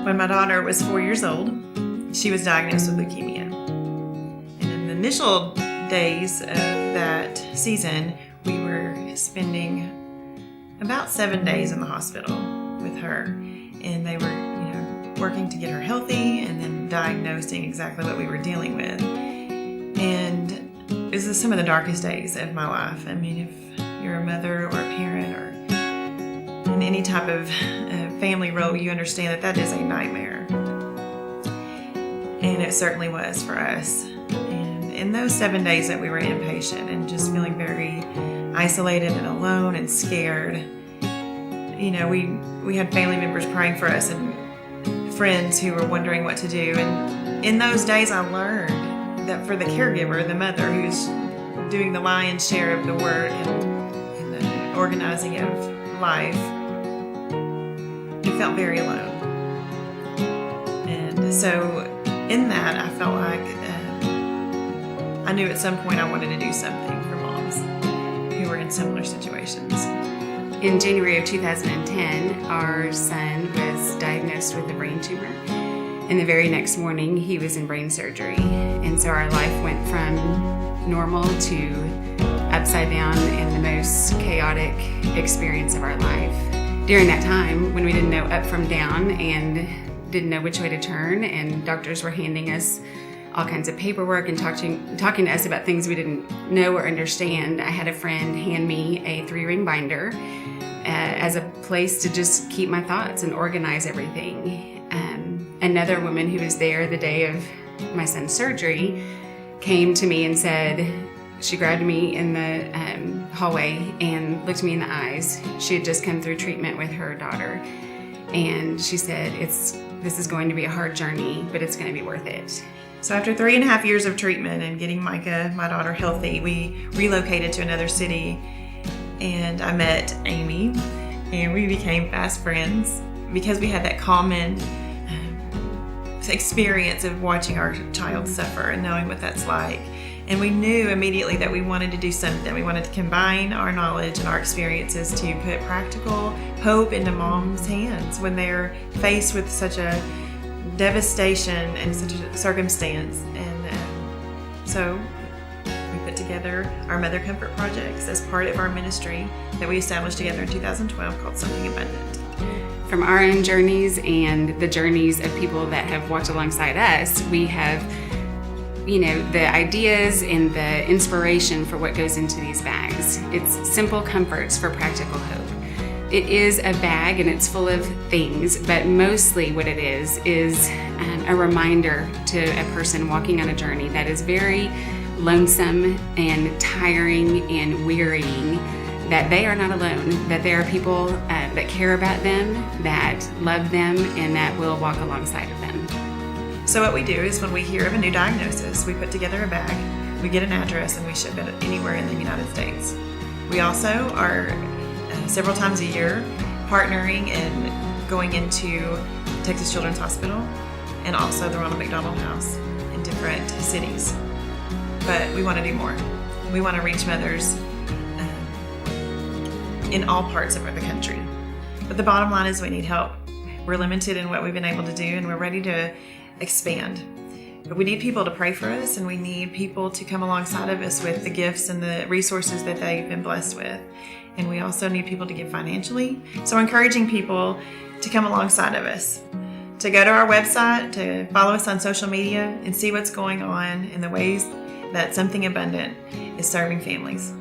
When my daughter was 4 years old, she was diagnosed with leukemia. And in the initial days of that season, we were spending about 7 days in the hospital with her. And they were, working to get her healthy and then diagnosing exactly what we were dealing with. And this is some of the darkest days of my life. I mean, if you're a mother or a parent or in any type of family role, you understand that is a nightmare. And it certainly was for us. And in those 7 days that we were inpatient and just feeling very isolated and alone and scared, we had family members praying for us and friends who were wondering what to do. And in those days, I learned that for the caregiver, the mother who's doing the lion's share of the work and the organizing of life, it felt very alone. And so in that, I felt like I knew at some point I wanted to do something for moms who were in similar situations. In January of 2010, our son was diagnosed with a brain tumor. And the very next morning, he was in brain surgery. And so our life went from normal to upside down in the most chaotic experience of our life. During that time, when we didn't know up from down and didn't know which way to turn, and doctors were handing us all kinds of paperwork and talking to us about things we didn't know or understand, I had a friend hand me a 3-ring binder as a place to just keep my thoughts and organize everything. Another woman who was there the day of my son's surgery came to me and said, she grabbed me in the hallway and looked me in the eyes. She had just come through treatment with her daughter. And she said, this is going to be a hard journey, but it's going to be worth it. So after 3.5 years of treatment and getting Micah, my daughter, healthy, we relocated to another city, and I met Amy, and we became fast friends because we had that common experience of watching our child suffer and knowing what that's like. And we knew immediately that we wanted to do something. We wanted to combine our knowledge and our experiences to put practical hope into moms' hands when they're faced with such a devastation and such a circumstance. And so we put together our Mother Comfort Projects as part of our ministry that we established together in 2012 called Something Abundant. From our own journeys and the journeys of people that have walked alongside us, we have the ideas and the inspiration for what goes into these bags. It's simple comforts for practical hope. It is a bag and it's full of things, but mostly what it is a reminder to a person walking on a journey that is very lonesome and tiring and wearying, that they are not alone, that there are people that care about them, that love them, and that will walk alongside of them. So what we do is when we hear of a new diagnosis, we put together a bag, we get an address, and we ship it anywhere in the United States. We also are several times a year partnering and going into Texas Children's Hospital and also the Ronald McDonald House in different cities. But we want to do more. We want to reach mothers in all parts of the country. But the bottom line is we need help. We're limited in what we've been able to do, and we're ready to expand. But we need people to pray for us, and we need people to come alongside of us with the gifts and the resources that they've been blessed with. And we also need people to give financially. So encouraging people to come alongside of us, to go to our website, to follow us on social media, and see what's going on in the ways that Something Abundant is serving families.